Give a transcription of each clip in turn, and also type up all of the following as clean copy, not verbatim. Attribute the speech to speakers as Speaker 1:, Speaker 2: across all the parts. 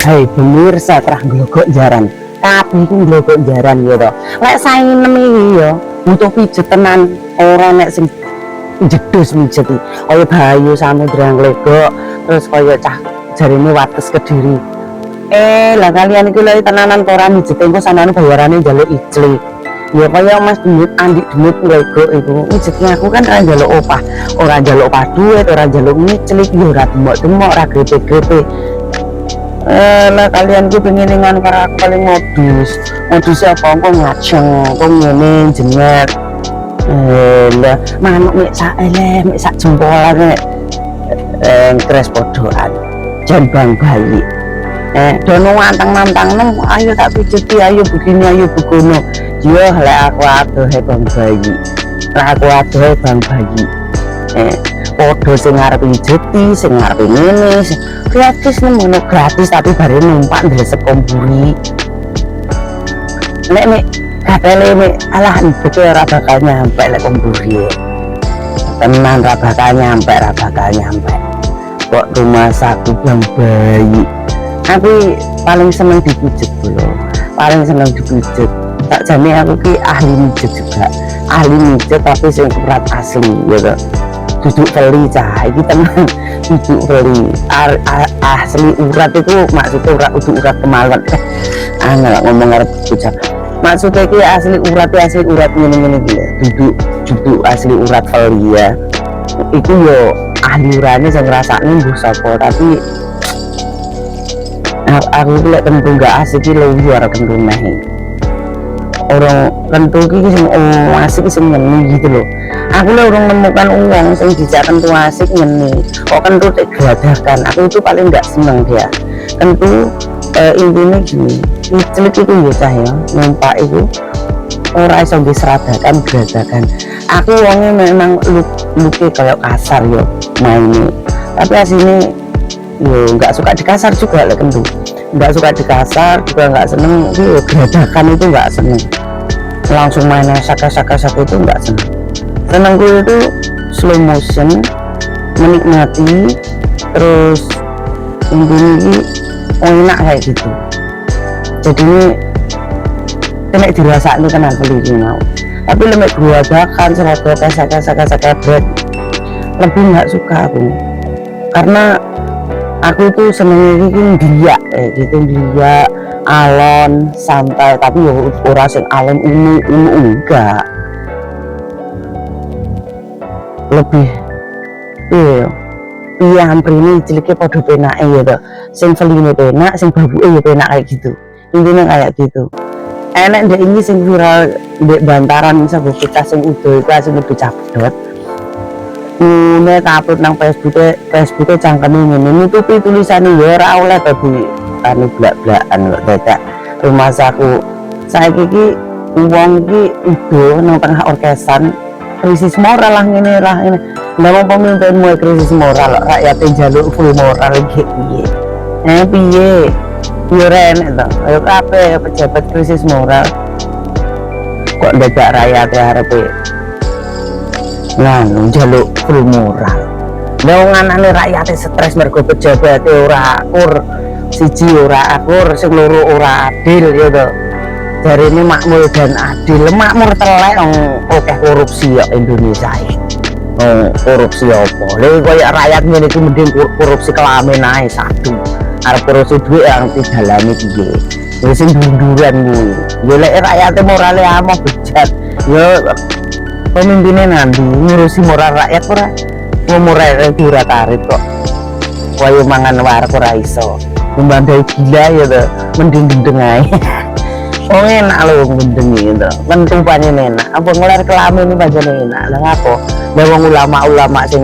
Speaker 1: Hai pemirsa terah glogok jaran kabeh ku glogok jaran ya to lek sainem iki ya butuh pijet tenan ora nek sing jedus mijet iki kaya Bayu Samudra glogok terus kaya cah jarine wates Kediri lah kalian iki lho tenanan ora mijet engko sanane bayarane njaluk ijli ya kaya Mas Demit Andi Demit glogok iku mijetnya aku kan ora njaluk ora njaluk duit ora njaluk ngiclik ya ora demok-demok ora grepe-grepe. Lah kalian ku pengen dengan para aku paling modus apa kok ngajeng kok ngene jenget lah manuk mek sak jempolan nek kres podoan jan bang bayi dono antang-antang nem ayo tak pijeti ayo begini ayo begono yo lek aku adohe bang bayi lek aku adohe bang bayi podo sing arep pijeti sing arep ngene gratis nemono gratis tapi bare numpak ndresep komburi nek katele mek alah itu ora bakal nyampe lek komburi tenan ora bakal nyampe kok rumah saku bang bayi aku paling seneng dipijet dulu paling seneng dipijet tak jane aku ki ahli mijet juga ahli mijet tapi sing urat asli gitu duduk beli cah iki tenan duduk beli asli urat itu maksudnya urat kemaluan nggak ngomong arep bocah maksudnya iki asli urat ngene-ngene iki duduk asli urat beli ya itu yo ahli urane sing ngrasakne mbuh sapa tapi aku lek tentu gak asik iki luar tentu neh orang tentu iki sing asik sing ngene gitu loh aku lah orang menemukan uang sing dijak tentu asik ngene kok tentu digeladakan aku itu paling nggak seneng dia tentu intinya gini celik itu ya cah ya numpak itu ora iso diseradakan geladakan aku uangnya memang luke kayak kasar yo mainnya tapi aslinya yo nggak suka dikasar juga lah tentu nggak suka dikasar juga nggak seneng yo geladakan itu nggak seneng langsung main saka itu nggak senengku itu slow motion menikmati terus ini enak kayak gitu jadi ini kena dirasakan tenan beli mau tapi lemek buadakan serata kasar bread lebih nggak suka aku karena aku tuh senengnya dia gitu dia alon santai tapi ora sing alon ini enggak lebih iya hampir ini ciliknya podo penak ya tuh sing feline penak sing babuke ya penak kayak gitu intinya kayak gitu enak deh ini sing viral di bantaran sabu kita sing udah itu sing udah capdot ini upload nang Facebooknya cangkeme ngene nutupi tulisannya ya ora oleh dadi anu blak-blakan kok dadak rumah saku saiki iki wong iki udah nang tengah orkesan krisis moral lah ini nggak mau pemimpin mau krisis moral rakyatnya jaluk full moral gitu piye piye renek toh ayo kabeh pejabat krisis moral kok dadak rakyatnya harepe jaluk full moral wong anane rakyatnya stres mergo pejabat ora akur siji ora akur sing loro ora adil ya toh dari ini makmur dan adil makmur telek oke korupsi ya Indonesia korupsi apa lha koyo rakyat ngene iki mending korupsi kelamin ae satu arep korupsi duit yang didalami piye wis sing dunduran kuwi ya lek rakyate morale amah bejat ya pemimpinnya nanti ngurusi moral rakyat ora moral ora tarik kok koyo mangan wareg ora iso membandai gila ya to mending gendeng ae enak loh gendeng gitu kan tumpahnya enak apa ngelar kelamin ini pancen enak lah apa lah wong ulama-ulama sing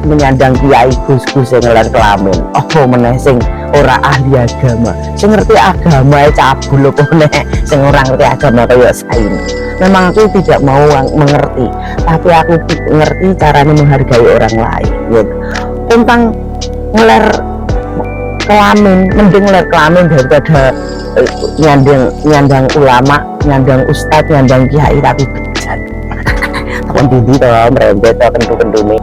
Speaker 1: menyandang kiai gus-gus sing ngelar kelamin apa meneh sing ora ahli agama sing ngerti agama cabul apa meneh sing ora ngerti agama kaya saiki memang aku tidak mau mengerti tapi aku ngerti caranya menghargai orang lain gitu tentang ngelar kelamin mending ngelar kelamin daripada nyandang ulama nyandang ustadz nyandang kiai tapi bejat takon dindi to merembet to kentu-kentune